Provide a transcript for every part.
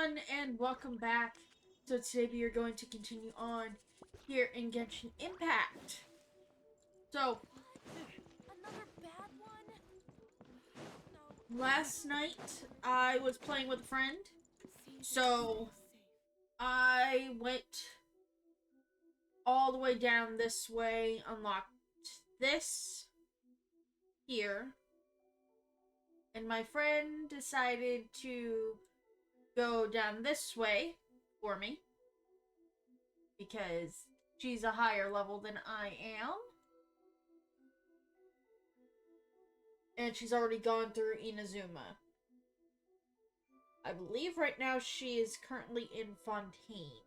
everyone, and welcome back. So today we are going to continue on here in Genshin Impact. So, Another bad one? No. last night I was playing with a friend, Seems so safe. I went all the way down this way, unlocked this here, and my friend decided to go down this way for me because she's a higher level than I am. And she's already gone through Inazuma. I believe right now she is currently in Fontaine.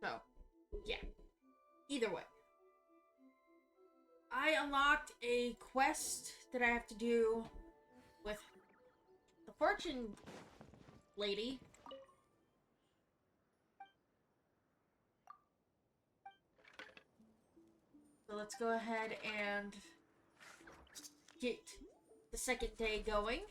So, yeah. Either way. I unlocked a quest that I have to do with the fortune lady. So let's go ahead and get the second day going.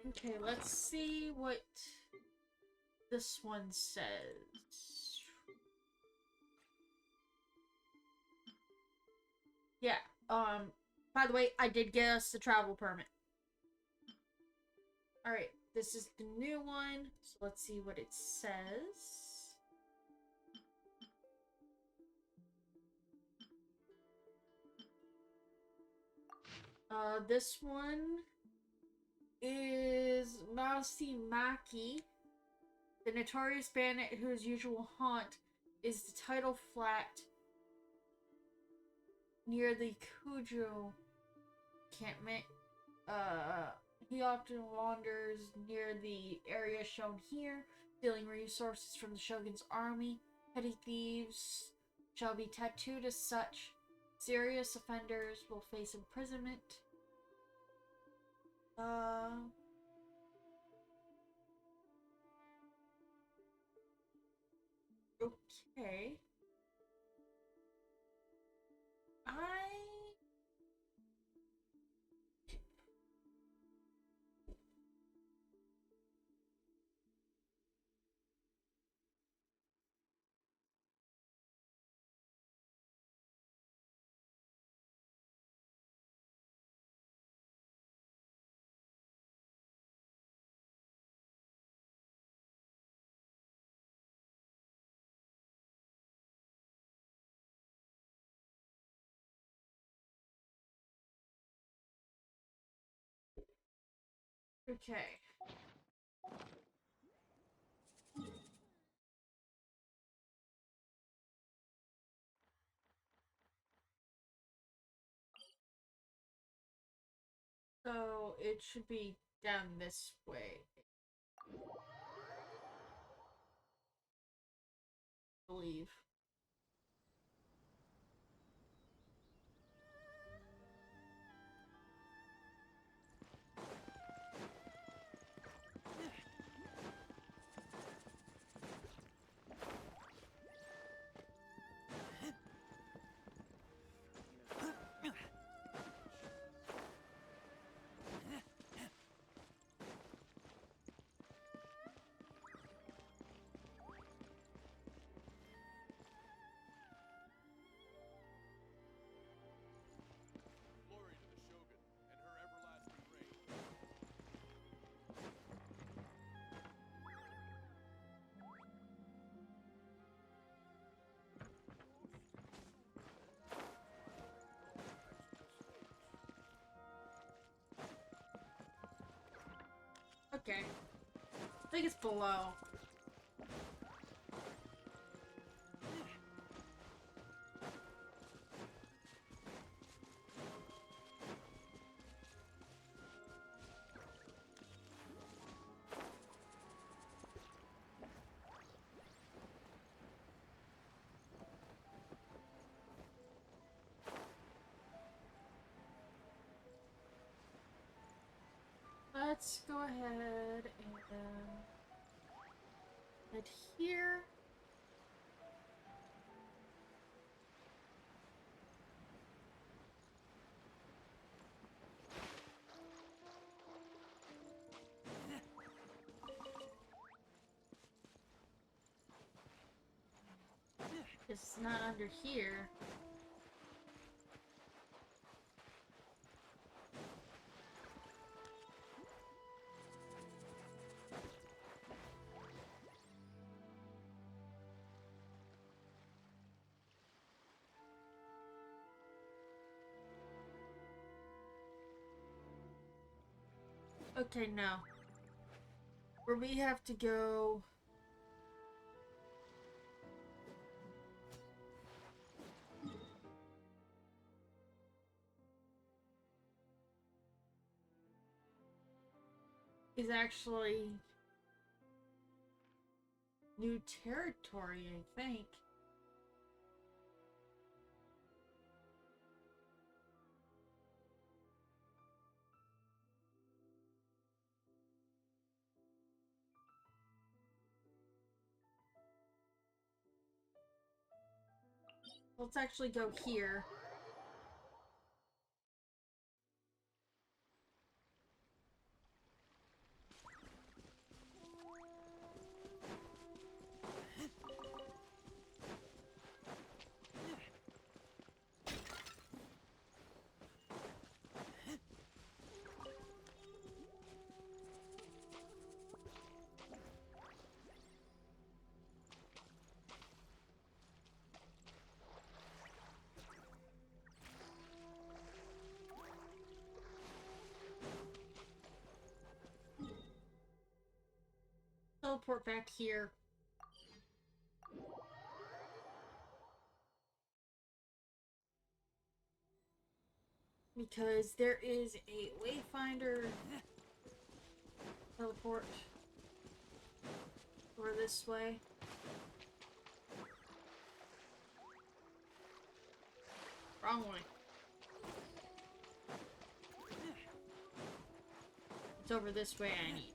Okay, let's see what this one says. Yeah, by the way, I did get us the travel permit. Alright, this is the new one, so let's see what it says. This one is Mousy Maki, the notorious bandit whose usual haunt is the tidal flat near the Kujo encampment. He often wanders near the area shown here, stealing resources from the Shogun's army. Petty thieves shall be tattooed as such. Serious offenders will face imprisonment. Okay. Okay. So it should be down this way, I believe. Glory to the Shogun and her everlasting reign. Okay. I think it's below. let's go ahead and head here. It's not under here. Okay, no. Where we have to go... is actually... new territory, I think. Let's actually go here. Teleport back here. Because there is a wayfinder teleport over this way. Wrong way. It's over this way I need.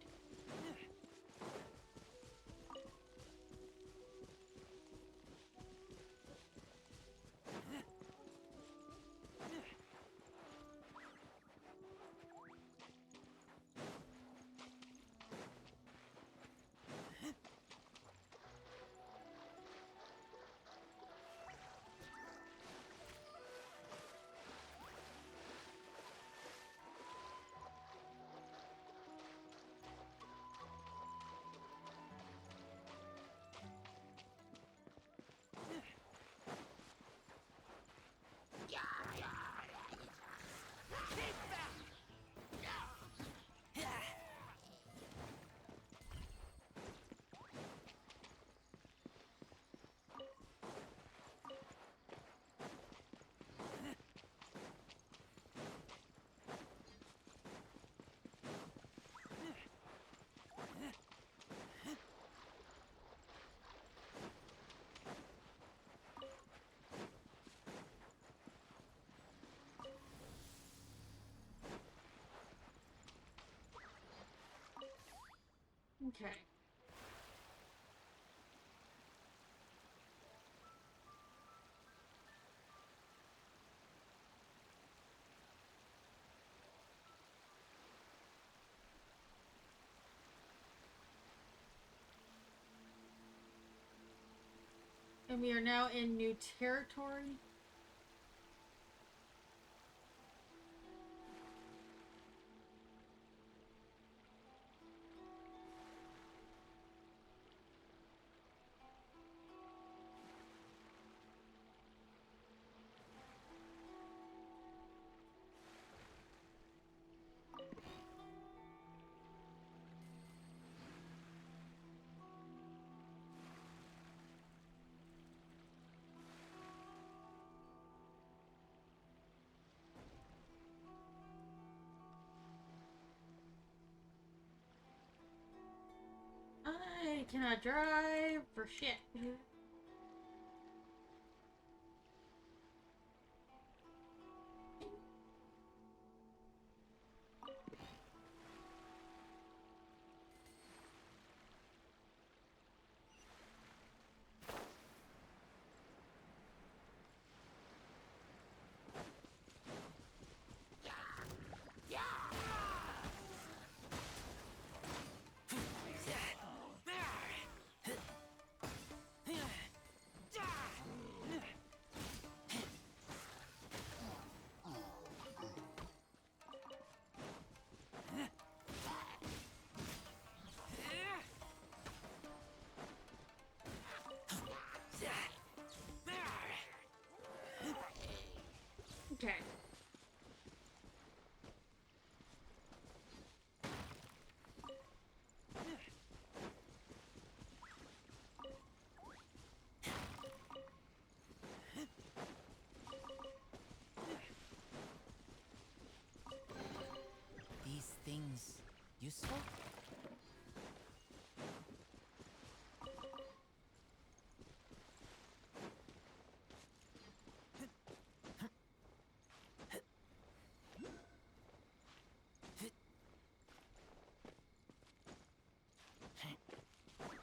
Okay. And we are now in new territory. I cannot drive for shit.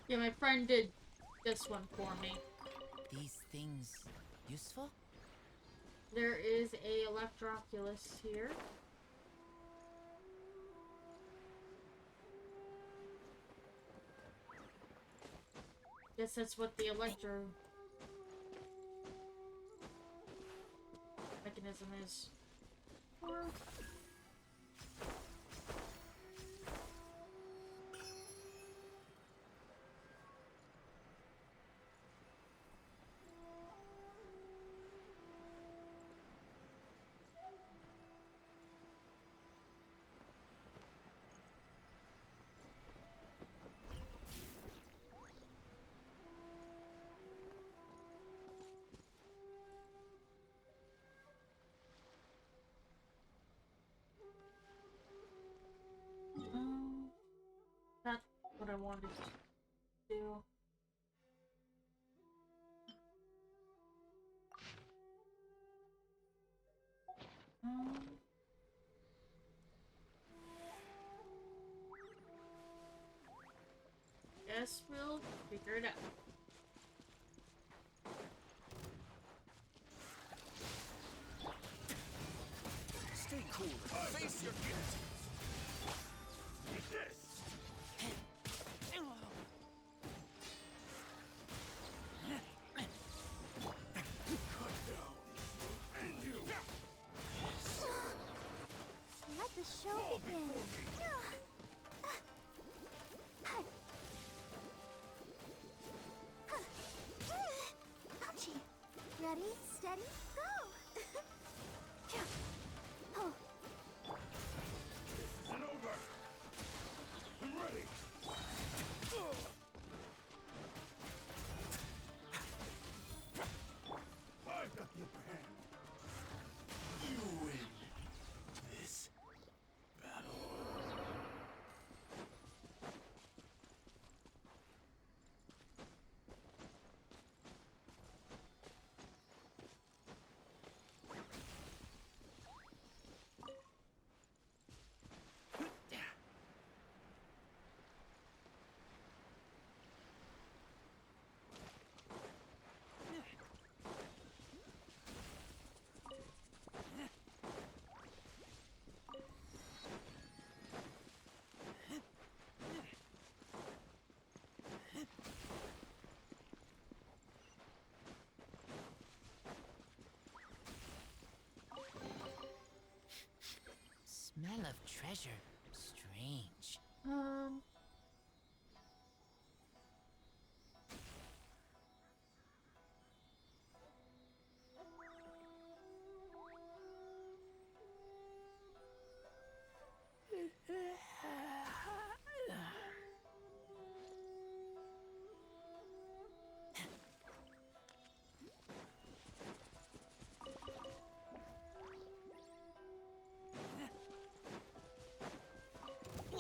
Yeah, my friend did this one for me. These things useful? There is a Electroculus here. Guess that's what the electro mechanism is. That's what I wanted to do. Guess we'll figure it out. Stay cool and face your guilt. Let the show begin. Ouchie. Ready, steady, go! Oh. And over. I'm ready. I've got the upper hand. You win this battle. Smell of treasure. Strange.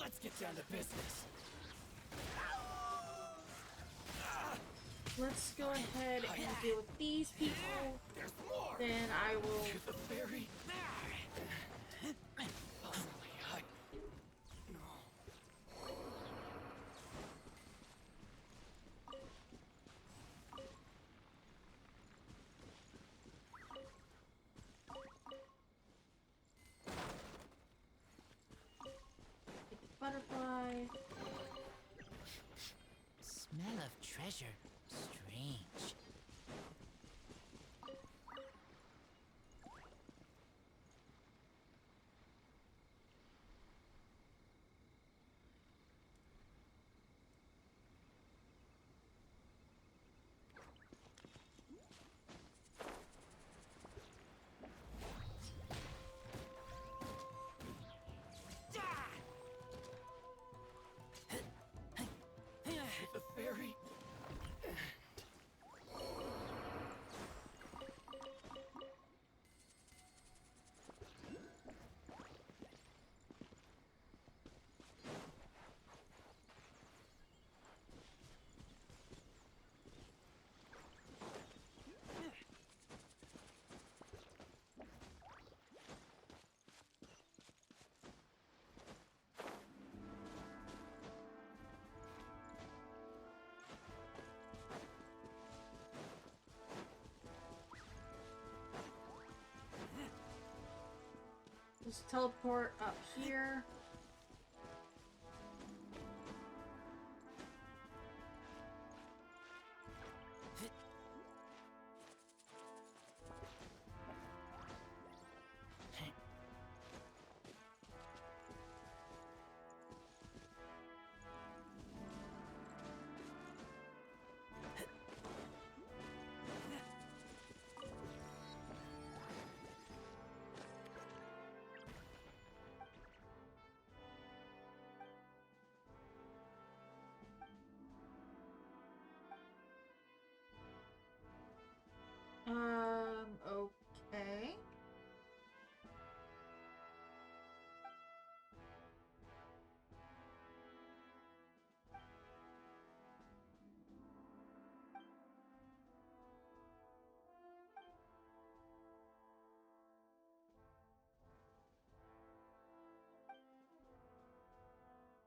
Let's get down to business. Let's go ahead and deal with these people. There's more. Then I will. To the ferry. Get the butterfly. Smell of treasure. Strange. The ferry. Just teleport up here. Okay.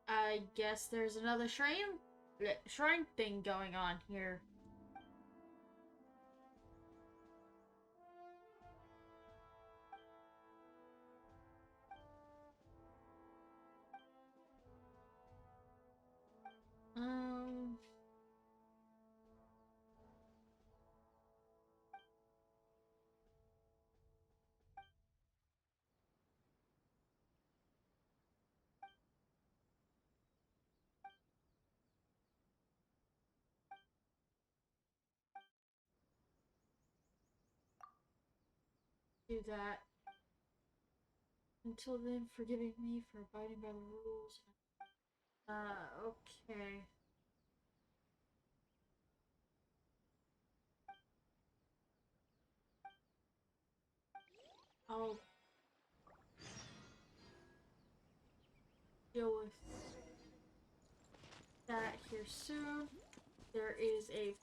I guess there's another shrine thing going on here. Um, do that. Until then, forgiving me for abiding by the rules. Okay. I'll deal with that here soon. There is a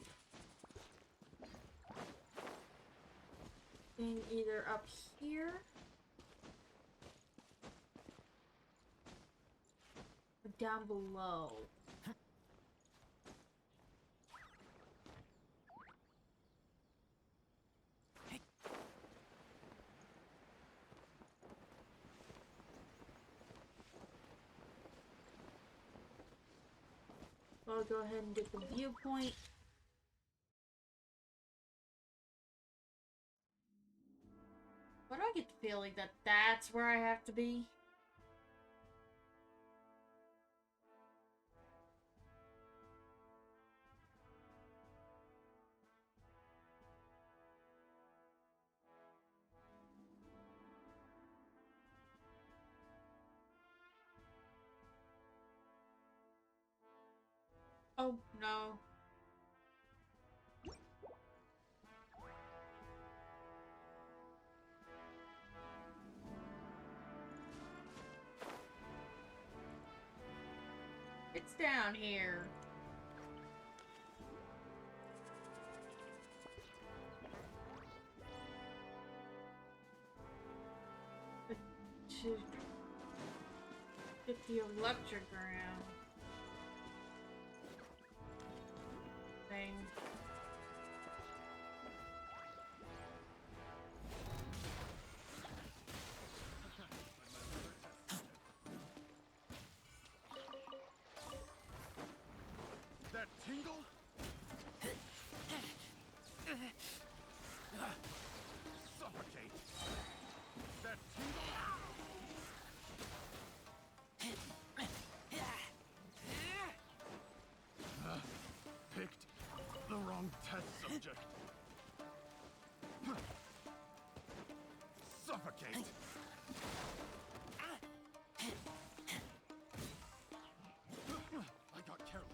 thing either up here or down below. I'll go ahead and get the viewpoint. Why do I get the feeling that that's where I have to be? Oh, no. It's down here. To get the electrogram thing. That tingle? Suffocate. That tingle? Picked the wrong test subject. Suffocate. I got careless.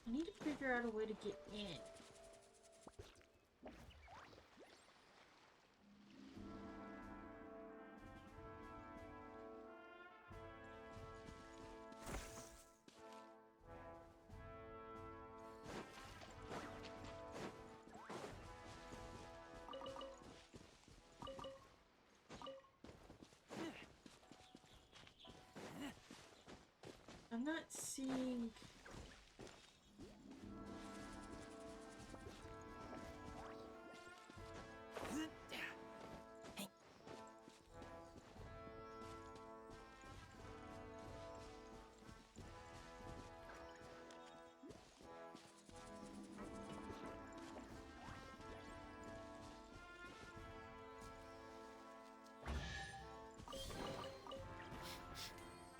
I need to figure out a way to get in. I'm not seeing.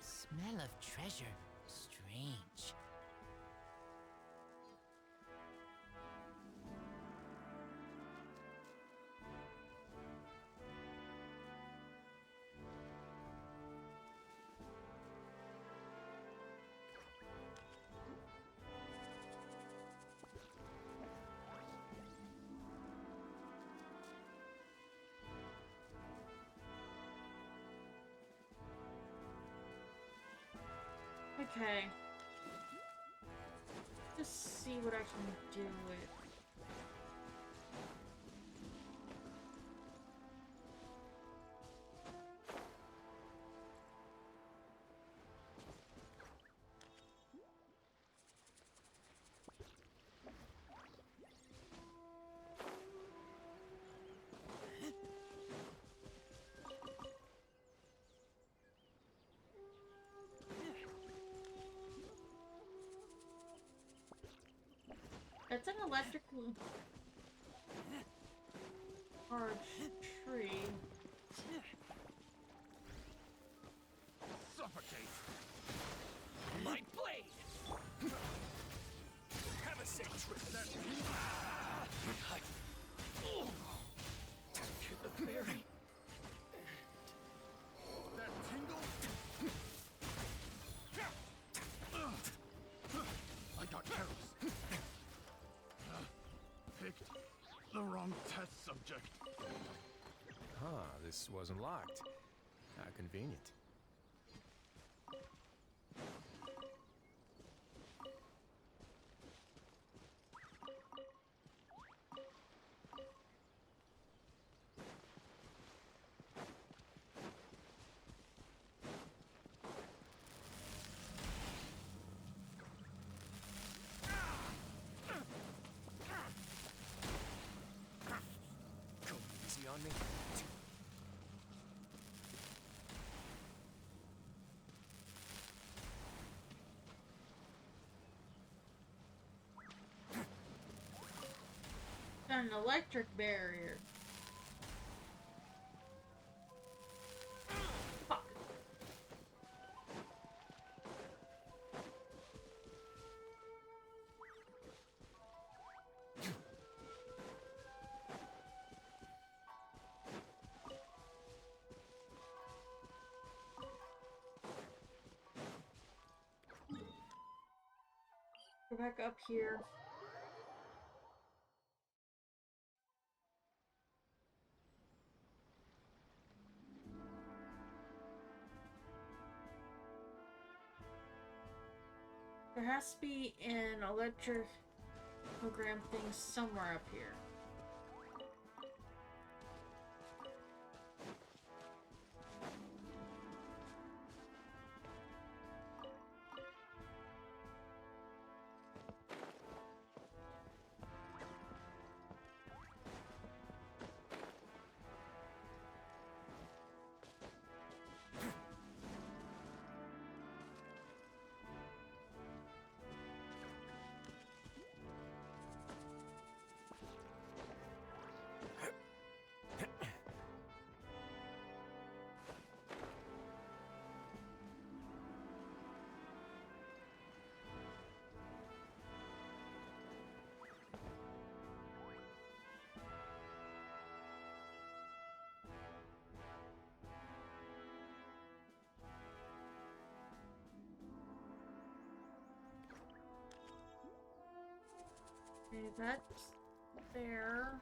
Smell of treasure. Strange. Okay. Just see what I can do with. It's an electrical charged tree. Suffocate! My blade! Have a sick trip that. Hit the berry. That tingle. I got arrows. Picked the wrong test subject. Huh, this wasn't locked. How convenient. Go easy on me. An electric barrier. Fuck. Go back up here. There has to be an electric program thing somewhere up here. Okay, that's there.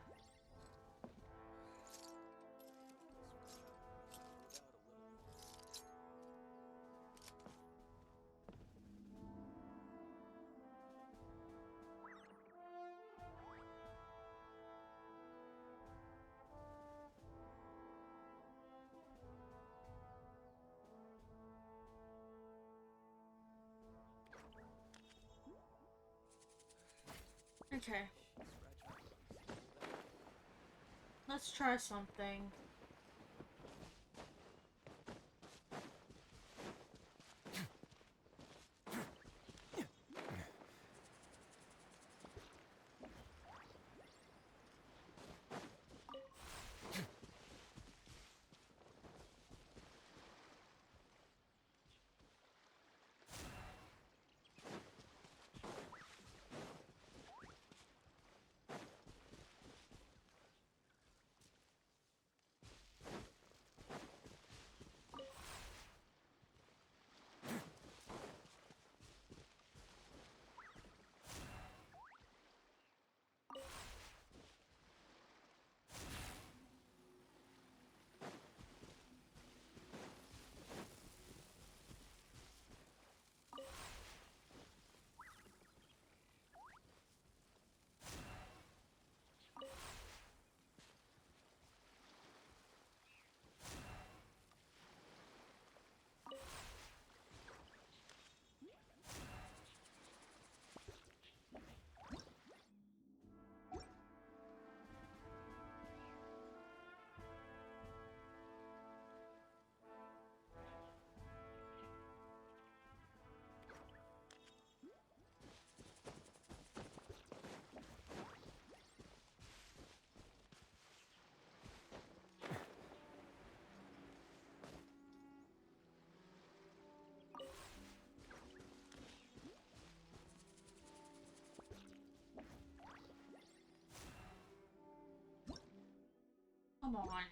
Okay. Let's try something. Come on.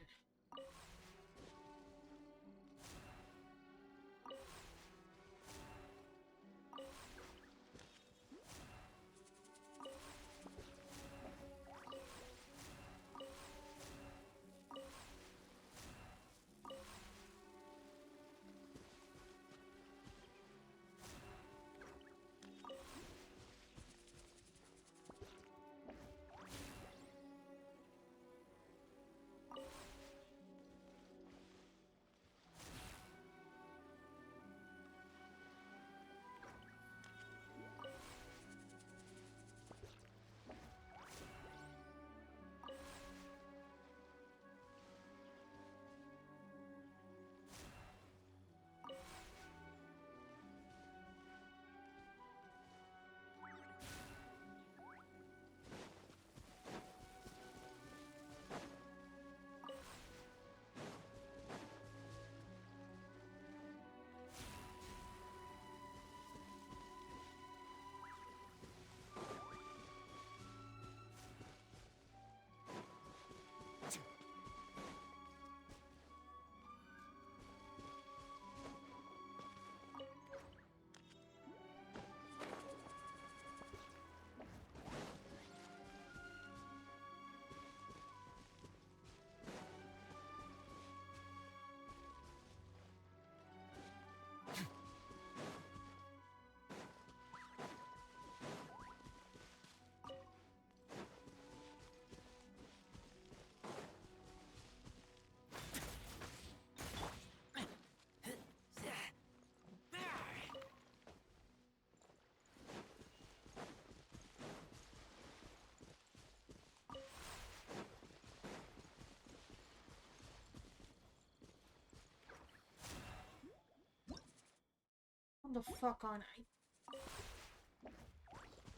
Come the fuck on.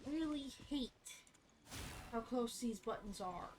I really hate how close these buttons are.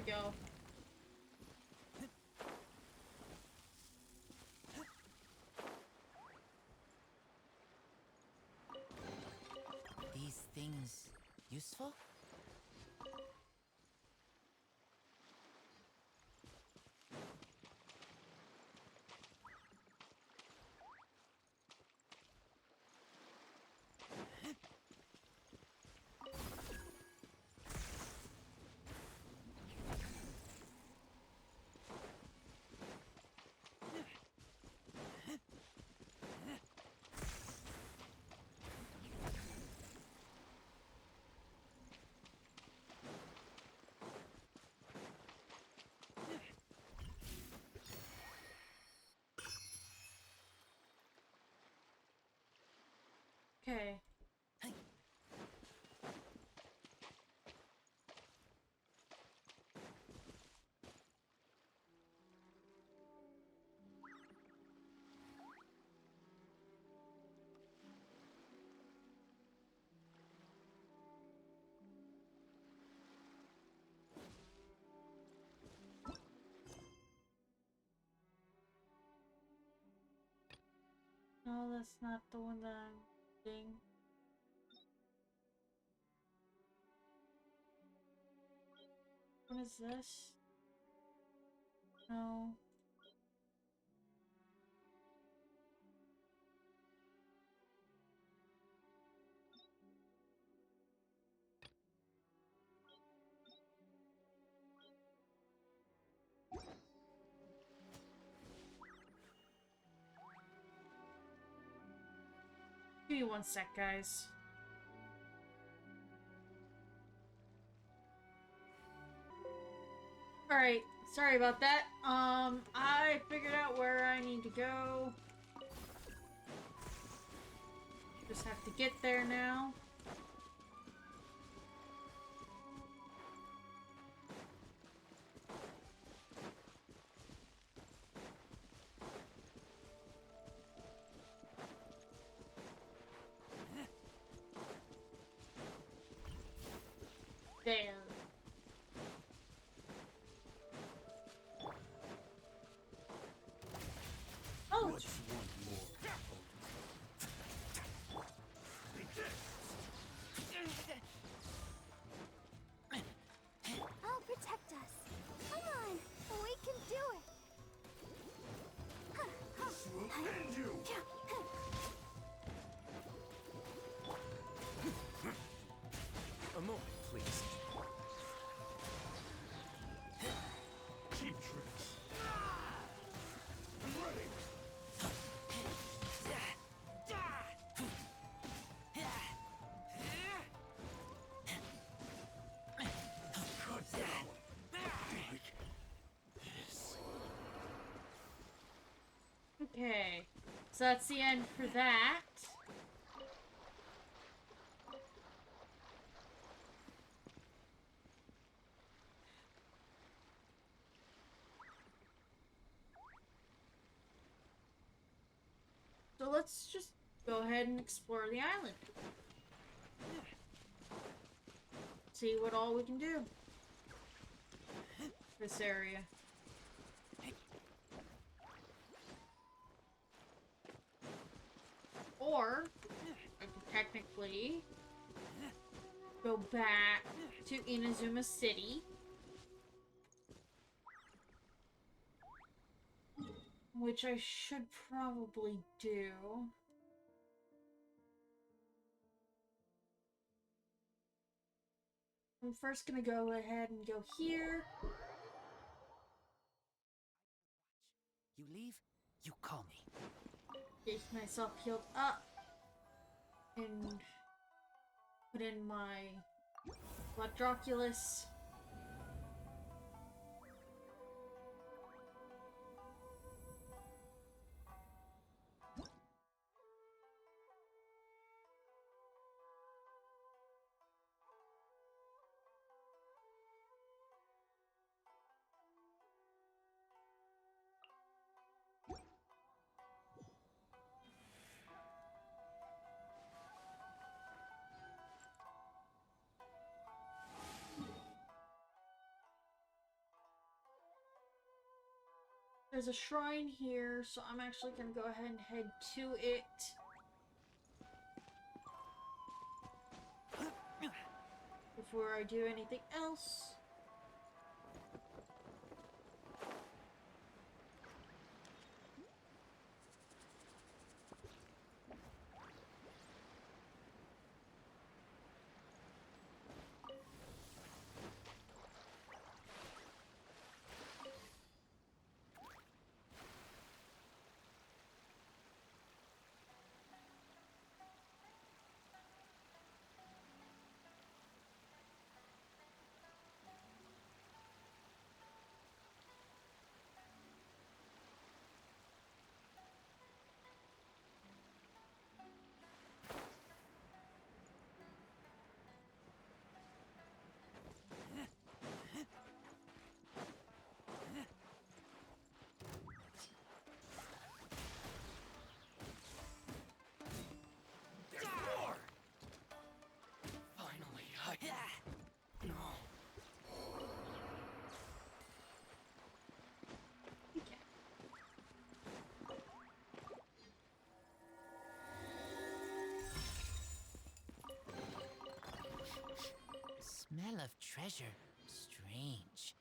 go. These things useful? Okay. No, that's not the one that I'm reading. What is this? No. Give me one sec, guys. Alright, sorry about that. I figured out where I need to go. Just have to get there now. There. Oh! I'll protect us. Come on, we can do it. This will end you! A moment, please. Cheap tricks. I'm ready. Cut down. Like this. Okay. So that's the end for that. So let's just go ahead and explore the island. See what all we can do. This area. Or, I could technically go back to Inazuma City. Which I should probably do. I'm first gonna go ahead and go here. You leave, you call me. Get myself healed up. And put in my Electroculus. There's a shrine here, so I'm actually gonna go ahead and head to it. Before I do anything else. Smell of treasure. Strange.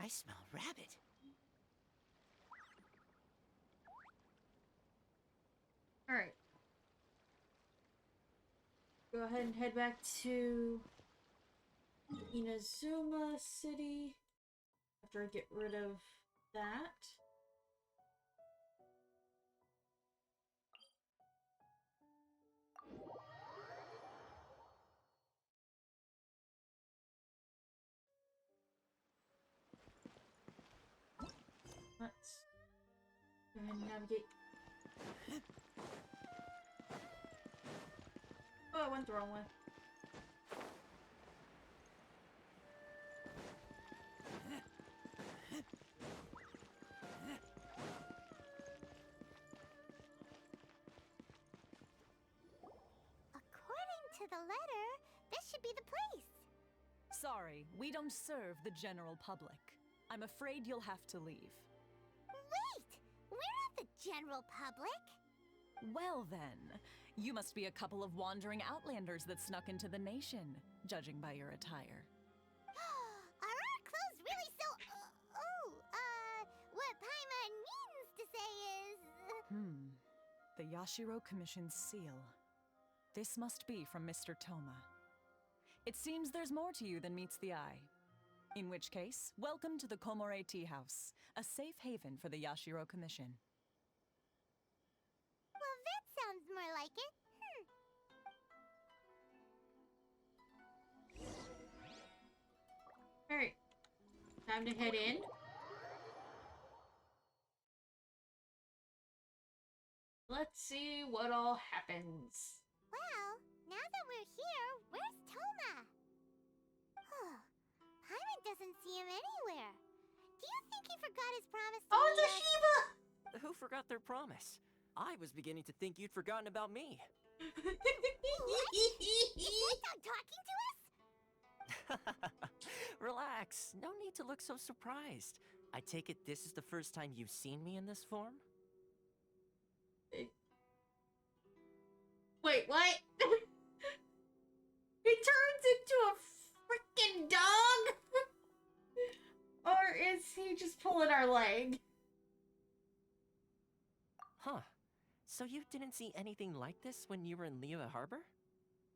I smell rabbit. Alright. Go ahead and head back to Inazuma City after I get rid of that. Let's go ahead and navigate. Oh, I went the wrong way. According to the letter, this should be the place. Sorry, we don't serve the general public. I'm afraid you'll have to leave. Wait! We're not the general public. Well then, you must be a couple of wandering outlanders that snuck into the nation, judging by your attire. Are our clothes really so... what Paimon means to say is... The Yashiro Commission's seal. This must be from Mr. Toma. It seems there's more to you than meets the eye. In which case, welcome to the Komore Tea House, a safe haven for the Yashiro Commission. Well, that sounds more like it. Alright. Time to head in. Let's see what all happens. Well, now that we're here, where's Toma? Paimon doesn't see him anywhere. Do you think he forgot his promise to Oh, meet it's a us? Shiva! Who forgot their promise? I was beginning to think you'd forgotten about me. Is that dog talking to us? Relax. No need to look so surprised. I take it this is the first time you've seen me in this form? Wait, what? He turns into a freaking dog? Or is he just pulling our leg? Huh. So you didn't see anything like this when you were in Liyue Harbor?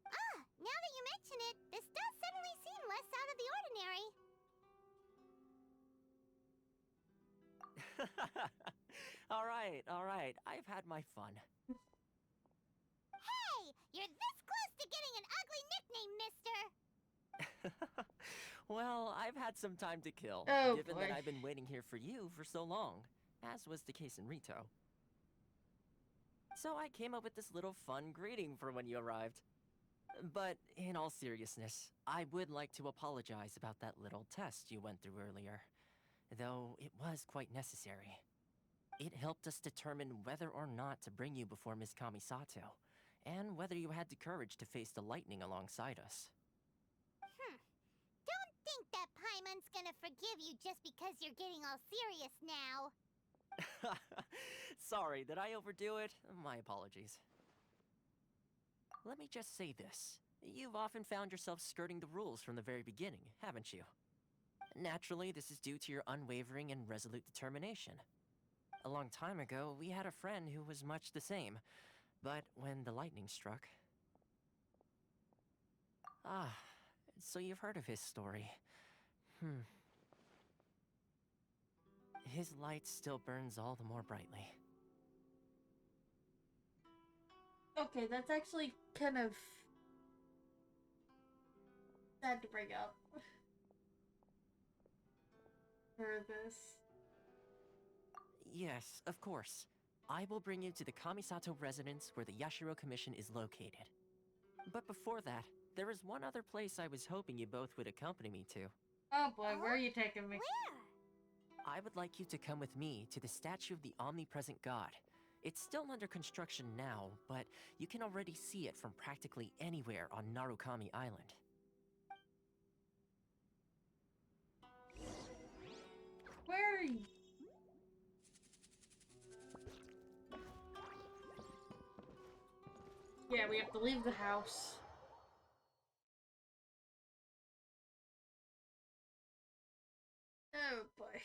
Ah, now that you mention it, this does suddenly seem less out of the ordinary. All right. I've had my fun. Hey, you're this close to getting an ugly nickname, mister! Well, I've had some time to kill, Oh, given boy. that I've been waiting here for you for so long, as was the case in Rito. So I came up with this little fun greeting for when you arrived. But in all seriousness, I would like to apologize about that little test you went through earlier, though it was quite necessary. It helped us determine whether or not to bring you before Miss Kamisato, and whether you had the courage to face the lightning alongside us. Don't think that Paimon's gonna forgive you just because you're getting all serious now. Sorry, did I overdo it? My apologies. Let me just say this. You've often found yourself skirting the rules from the very beginning, haven't you? Naturally, this is due to your unwavering and resolute determination. A long time ago, we had a friend who was much the same, but when the lightning struck... Ah, so you've heard of his story. His light still burns all the more brightly. Okay, that's actually kind of sad to bring up. For this. Yes, of course. I will bring you to the Kamisato residence where the Yashiro Commission is located. But before that, there is one other place I was hoping you both would accompany me to. Oh boy, where are you taking me? Where? I would like you to come with me to the statue of the omnipresent god. It's still under construction now, but you can already see it from practically anywhere on Narukami Island. Where are you? Yeah, we have to leave the house. Oh boy.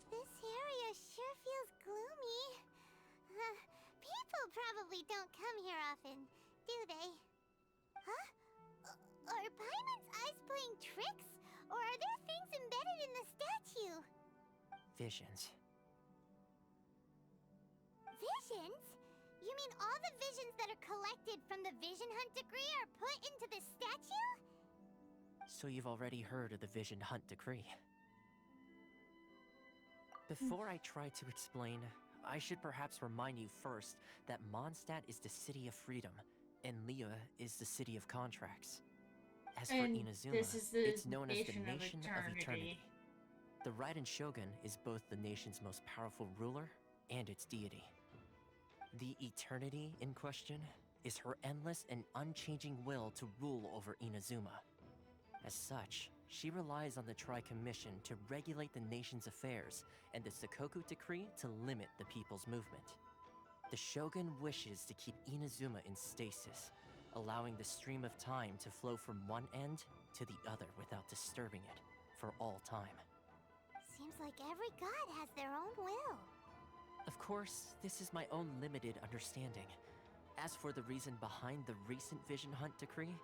This area sure feels gloomy. People probably don't come here often, do they? Huh? Are Paimon's eyes playing tricks? Or are there things embedded in the statue? Visions. Visions? You mean all the visions that are collected from the Vision Hunt decree are put into this statue? So you've already heard of the Vision Hunt decree. Before I try to explain, I should perhaps remind you first that Mondstadt is the city of freedom, and Liyue is the city of contracts. As for And Inazuma, this is the it's known as the nation of Nation of Eternity. Eternity. The Raiden Shogun is both the nation's most powerful ruler and its deity. The Eternity in question is her endless and unchanging will to rule over Inazuma. As such, she relies on the Tri-Commission to regulate the nation's affairs and the Sakoku Decree to limit the people's movement. The Shogun wishes to keep Inazuma in stasis, allowing the stream of time to flow from one end to the other without disturbing it for all time. Seems like every god has their own will. Of course, this is my own limited understanding. As for the reason behind the recent Vision Hunt decree,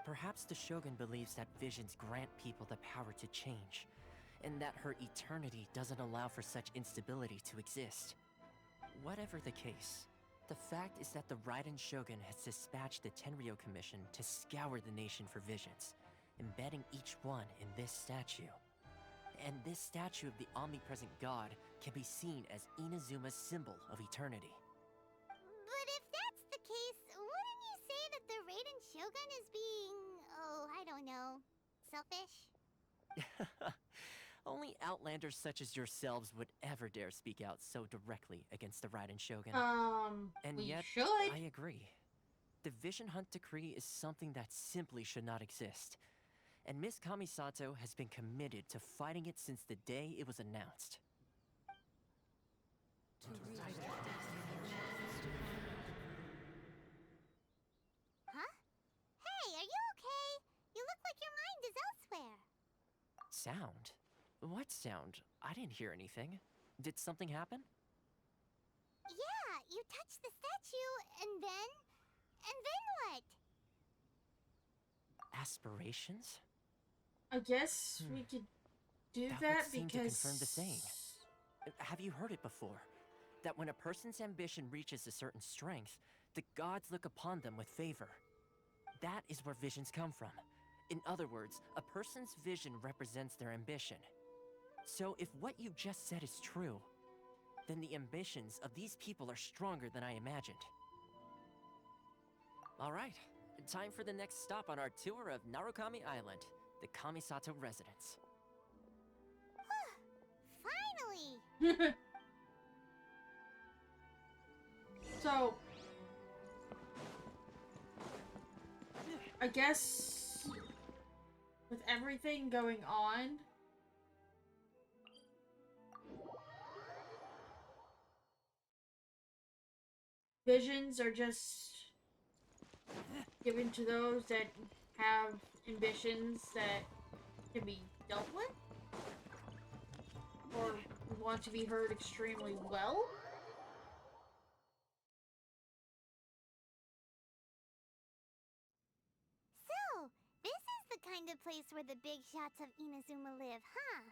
perhaps the Shogun believes that visions grant people the power to change, and that her eternity doesn't allow for such instability to exist. Whatever the case, the fact is that the Raiden Shogun has dispatched the Tenryou Commission to scour the nation for visions, embedding each one in this statue. And this statue of the omnipresent god can be seen as Inazuma's symbol of eternity. But if that's the case, wouldn't you say that the Raiden Shogun is being, I don't know, selfish? Only outlanders such as yourselves would ever dare speak out so directly against the Raiden Shogun. And We yet, should. I agree. The Vision Hunt decree is something that simply should not exist. And Miss Kamisato has been committed to fighting it since the day it was announced. Huh? Hey, are you okay? You look like your mind is elsewhere. Sound? What sound? I didn't hear anything. Did something happen? you touch the statue, and then what? Aspirations? I guess we could do That that would seem to because confirm the saying. Have you heard it before? That when a person's ambition reaches a certain strength, the gods look upon them with favor. That is where visions come from. In other words, a person's vision represents their ambition. So if what you just said is true, then the ambitions of these people are stronger than I imagined. All right, time for the next stop on our tour of Narukami Island, the Kamisato residence. Finally! So, I guess with everything going on, visions are just given to those that have ambitions that can be dealt with or want to be heard extremely well. So, this is the kind of place where the big shots of Inazuma live, huh?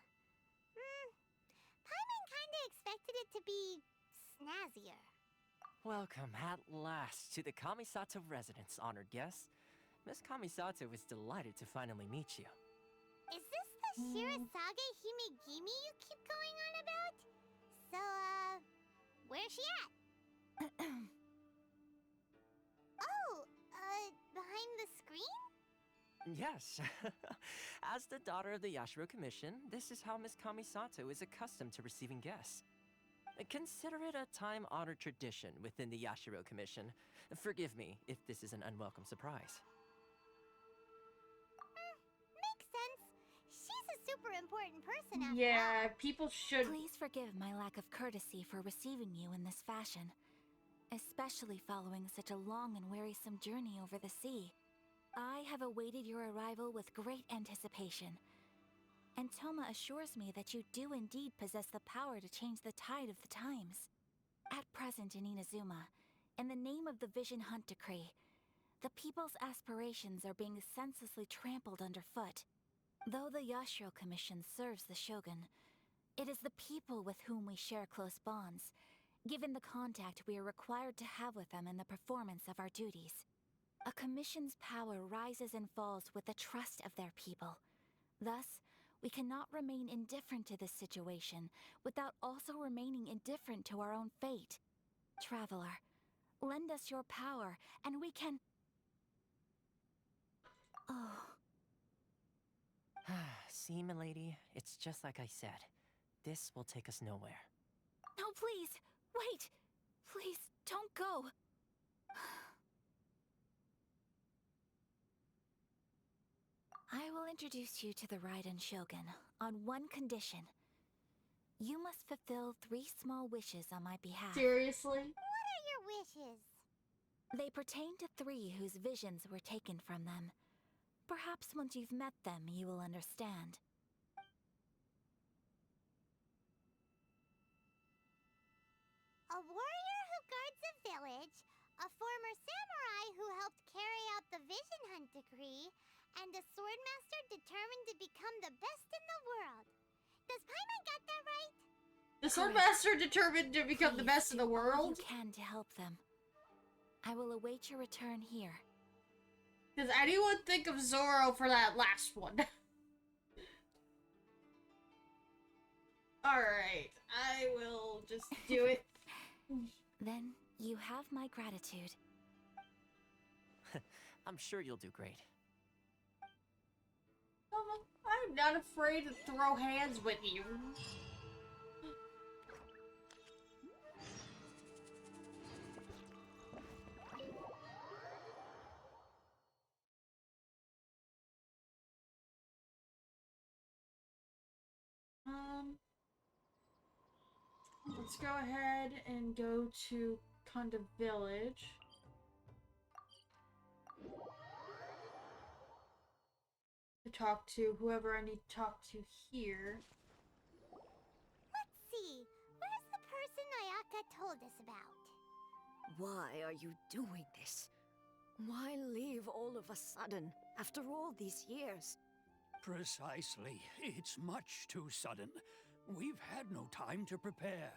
Paimon kinda expected it to be snazzier. Welcome at last to the Kamisato residence, honored guest. Miss Kamisato is delighted to finally meet you. Is this the Shirazage Himegimi you keep going on about? So, where's she at? Oh, behind the screen? Yes. As the daughter of the Yashiro Commission, this is how Miss Kamisato is accustomed to receiving guests. Consider it a time-honored tradition within the Yashiro Commission. Forgive me if this is an unwelcome surprise. Makes sense. She's a super important person after all. Yeah, people should. Please forgive my lack of courtesy for receiving you in this fashion, especially following such a long and wearisome journey over the sea. I have awaited your arrival with great anticipation, and Toma assures me that you do indeed possess the power to change the tide of the times. At present in Inazuma, in the name of the Vision Hunt Decree, the people's aspirations are being senselessly trampled underfoot. Though the Yashiro Commission serves the Shogun, it is the people with whom we share close bonds, given the contact we are required to have with them in the performance of our duties. A commission's power rises and falls with the trust of their people. Thus, we cannot remain indifferent to this situation without also remaining indifferent to our own fate. Traveler, lend us your power, and we can... Oh... See, milady, it's just like I said. This will take us nowhere. No, please! Wait! Please, don't go! I will introduce you to the Raiden Shogun on one condition. You must fulfill 3 small wishes on my behalf. Seriously? What are your wishes? They pertain to 3 whose visions were taken from them. Perhaps once you've met them, you will understand. A warrior who guards a village, a former samurai who helped carry out the Vision Hunt Decree, and a swordmaster determined to become the best in the world. Does Paimon got that right? The Swordmaster determined to become the best in the Please do all world? you can to help them. I will await your return here. Does anyone think of Zoro for that last one? Alright, I will just do it. Then you have my gratitude. I'm sure you'll do great. I'm not afraid to throw hands with you. Let's go ahead and go to Kanda Village. To talk to whoever I need to talk to here. Let's see. Where's the person Ayaka told us about? Why are you doing this? Why leave all of a sudden, after all these years? Precisely. It's much too sudden. We've had no time to prepare.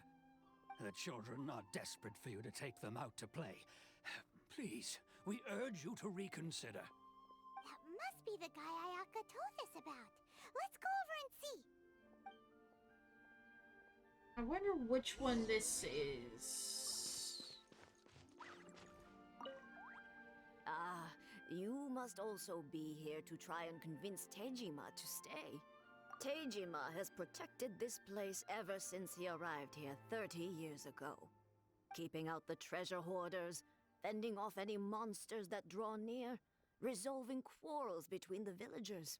The children are desperate for you to take them out to play. Please, we urge you to reconsider. That must be the guy Ayaka told us about. Let's go over and see. I wonder which one this is. Ah, you must also be here to try and convince Tejima to stay. Tejima has protected this place ever since he arrived here 30 years ago. Keeping out the treasure hoarders, fending off any monsters that draw near, resolving quarrels between the villagers.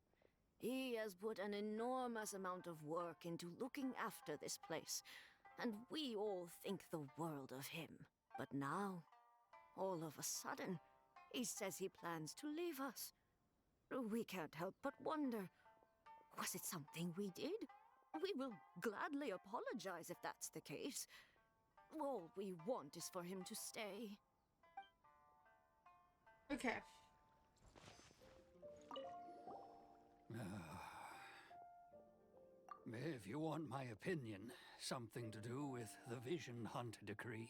He has put an enormous amount of work into looking after this place, and we all think the world of him. But now, all of a sudden, he says he plans to leave us. We can't help but wonder, was it something we did? We will gladly apologize if that's the case. All we want is for him to stay. Okay. If you want my opinion, something to do with the Vision Hunt decree.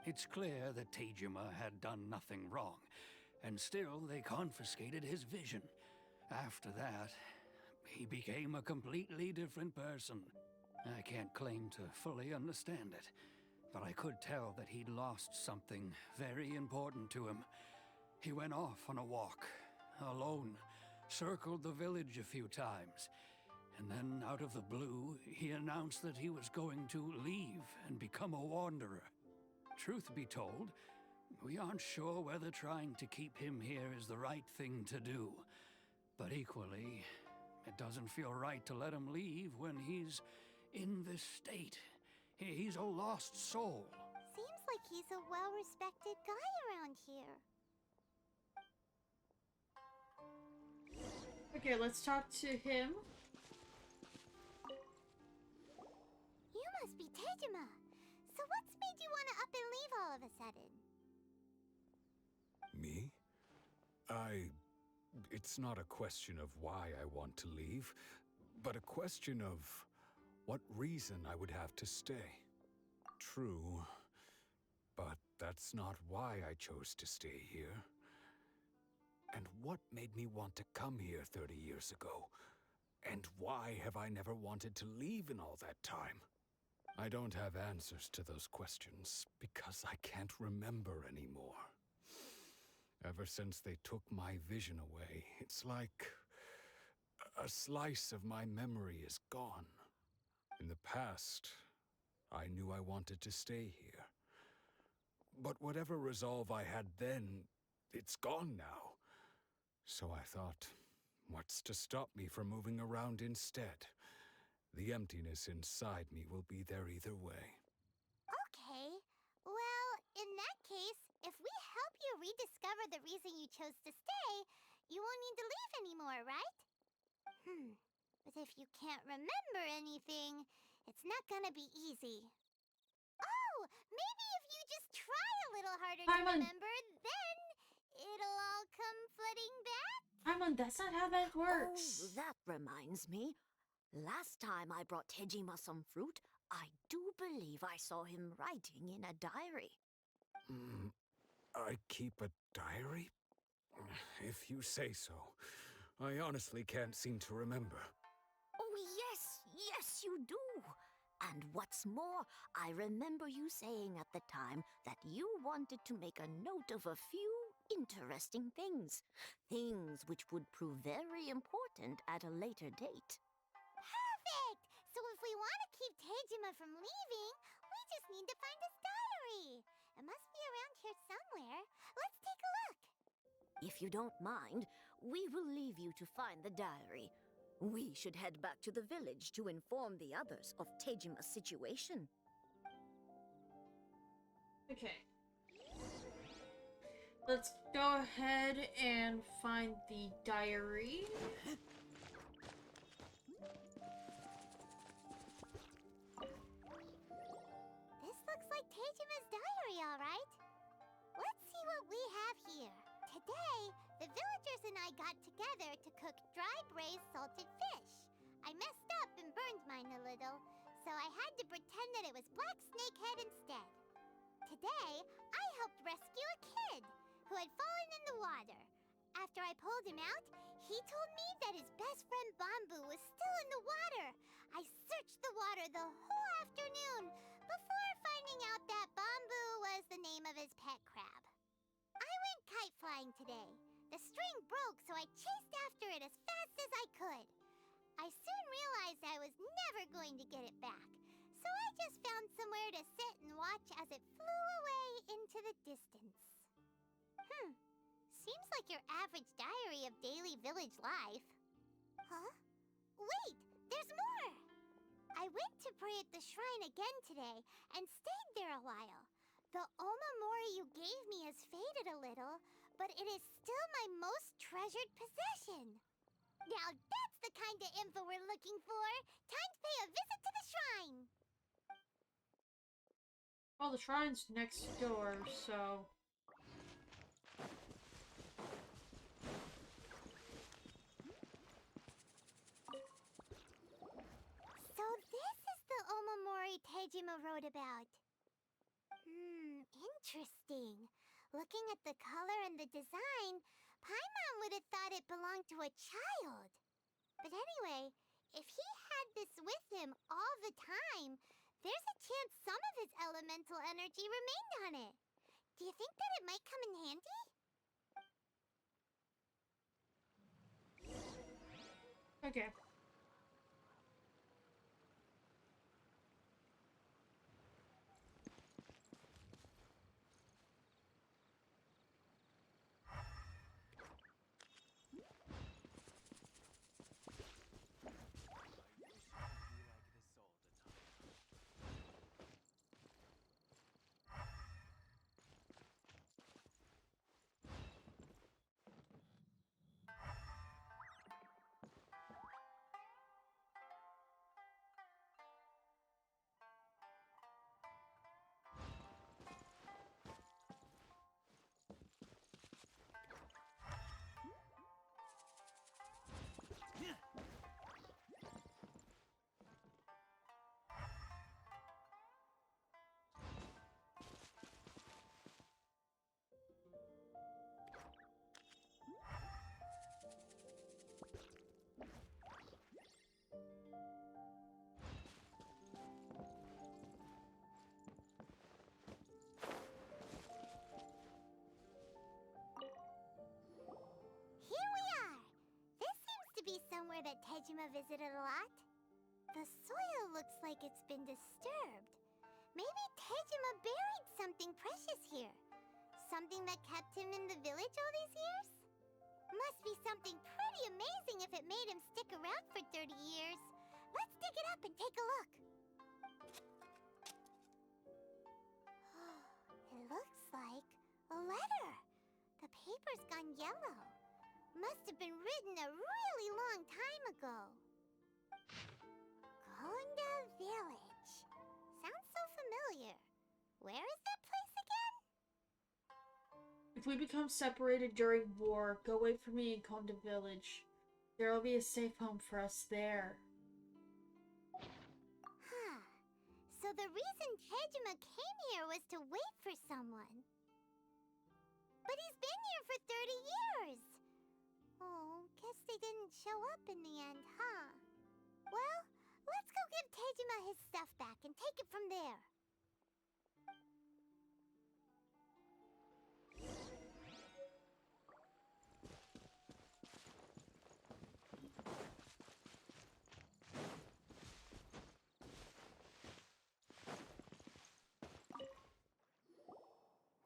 It's clear that Tejima had done nothing wrong, and still they confiscated his vision. After that, he became a completely different person. I can't claim to fully understand it, but I could tell that he'd lost something very important to him. He went off on a walk, alone, circled the village a few times, and then out of the blue, he announced that he was going to leave and become a wanderer. Truth be told, we aren't sure whether trying to keep him here is the right thing to do. But equally, it doesn't feel right to let him leave when he's in this state. He's a lost soul. Seems like he's a well-respected guy around here. Okay, let's talk to him. You must be Tejima. So what's made you want to up and leave all of a sudden? Me? It's not a question of why I want to leave, but a question of what reason I would have to stay. True, but that's not why I chose to stay here. And what made me want to come here 30 years ago? And why have I never wanted to leave in all that time? I don't have answers to those questions because I can't remember anymore. Ever since they took my vision away, it's like a slice of my memory is gone. In the past, I knew I wanted to stay here. But whatever resolve I had then, it's gone now. So I thought, what's to stop me from moving around instead? The emptiness inside me will be there either way. Okay. Well, in that case, if we help you rediscover the reason you chose to stay, you won't need to leave anymore, right? But if you can't remember anything, it's not gonna be easy. Oh, maybe if you just try a little harder to remember, then it'll all come flooding back? That's not how that works. Oh, that reminds me. Last time I brought Tejima some fruit, I do believe I saw him writing in a diary. I keep a diary? If you say so. I honestly can't seem to remember. Oh, yes, you do. And what's more, I remember you saying at the time that you wanted to make a note of a few interesting things. Things which would prove very important at a later date. Perfect! So if we want to keep Tejima from leaving, we just need to find his diary. It must be around here somewhere. Let's take a look. If you don't mind, we will leave you to find the diary. We should head back to the village to inform the others of Tejima's situation. Okay. Let's go ahead and find the diary. This looks like Tejima's diary, all right. salted fish. I messed up and burned mine a little, so I had to pretend that it was black snakehead instead. Today, I helped rescue a kid who had fallen in the water. After I pulled him out, he told me that his best friend Bamboo was still in the water. I searched the water the whole afternoon before finding out that Bamboo was the name of his pet crab. I went kite flying today. The string broke, so I chased after it as fast as I could. I soon realized I was never going to get it back, so I just found somewhere to sit and watch as it flew away into the distance. Seems like your average diary of daily village life. Huh? Wait, there's more! I went to pray at the shrine again today and stayed there a while. The Omamori you gave me has faded a little, but it is still my most treasured possession. Now that's the kind of info we're looking for. Time to pay a visit to the shrine. Well, the shrine's next door, so... So this is the Omamori Tejima wrote about. Interesting. Looking at the color and the design, Paimon would have thought it belonged to a child. But anyway, if he had this with him all the time, there's a chance some of his elemental energy remained on it. Do you think that it might come in handy? Okay. Somewhere that Tejima visited a lot. The soil looks like it's been disturbed. Maybe Tejima buried something precious here. Something that kept him in the village all these years? Must be something pretty amazing if it made him stick around for 30 years. Let's dig it up and take a look. It looks like a letter. The paper's gone yellow. Must have been written a really long time ago. Gonda Village. Sounds so familiar. Where is that place again? If we become separated during war, go wait for me in Konda Village. There will be a safe home for us there. So the reason Tejima came here was to wait for someone. But he's been here for 30 years. Oh, guess they didn't show up in the end, huh? Well, let's go give Tejima his stuff back and take it from there.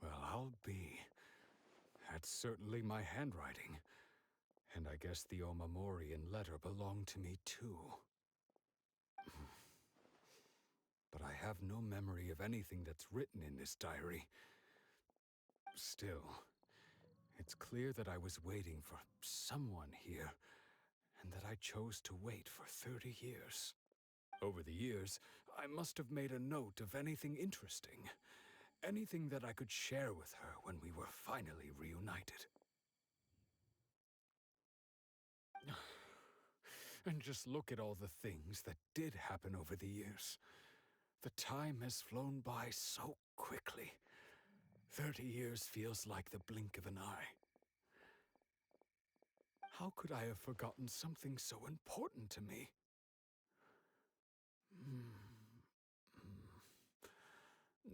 Well, I'll be. That's certainly my handwriting. And I guess the Omamorian letter belonged to me too. But I have no memory of anything that's written in this diary. Still, it's clear that I was waiting for someone here, and that I chose to wait for 30 years. Over the years, I must have made a note of anything interesting. Anything that I could share with her when we were finally reunited. And just look at all the things that did happen over the years. The time has flown by so quickly. 30 years feels like the blink of an eye. How could I have forgotten something so important to me?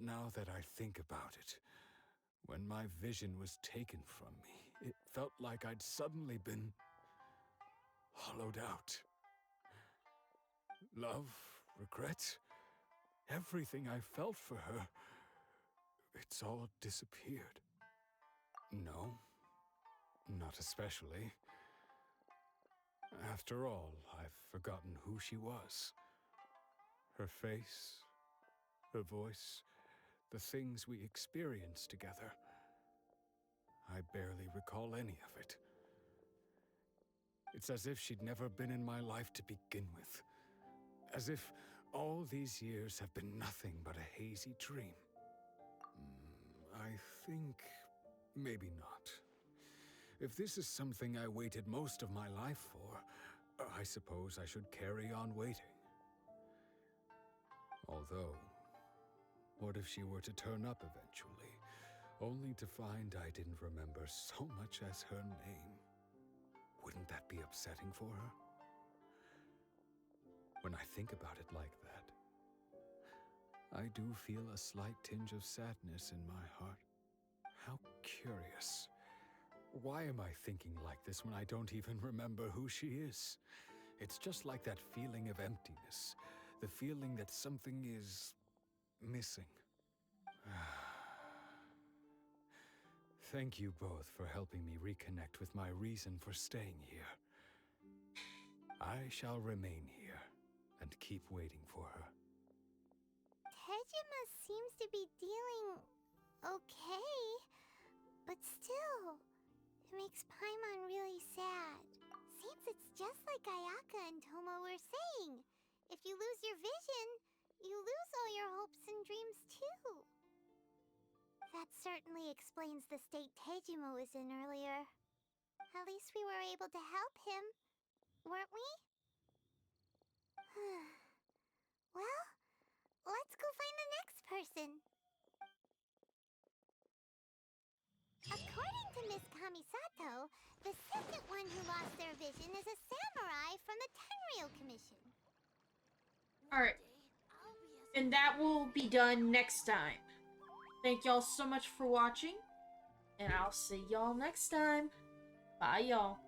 Now that I think about it, when my vision was taken from me, it felt like I'd suddenly been hollowed out. Love, regret, everything I felt for her, it's all disappeared. No, not especially. After all, I've forgotten who she was. Her face, her voice, the things we experienced together. I barely recall any of it. It's as if she'd never been in my life to begin with. As if all these years have been nothing but a hazy dream. I think maybe not. If this is something I waited most of my life for, I suppose I should carry on waiting. Although, what if she were to turn up eventually, only to find I didn't remember so much as her name? Wouldn't that be upsetting for her? When I think about it like that, I do feel a slight tinge of sadness in my heart. How curious. Why am I thinking like this when I don't even remember who she is? It's just like that feeling of emptiness, the feeling that something is missing. Thank you both for helping me reconnect with my reason for staying here. I shall remain here and keep waiting for her. Tejima seems to be dealing okay, but still, it makes Paimon really sad. Seems it's just like Ayaka and Tomo were saying. If you lose your vision, you lose all your hopes and dreams too. That certainly explains the state Tejima was in earlier. At least we were able to help him, weren't we? Well, let's go find the next person. According to Miss Kamisato, the second one who lost their vision is a samurai from the Tenryou Commission. Alright. And that will be done next time. Thank y'all so much for watching. And I'll see y'all next time. Bye, y'all.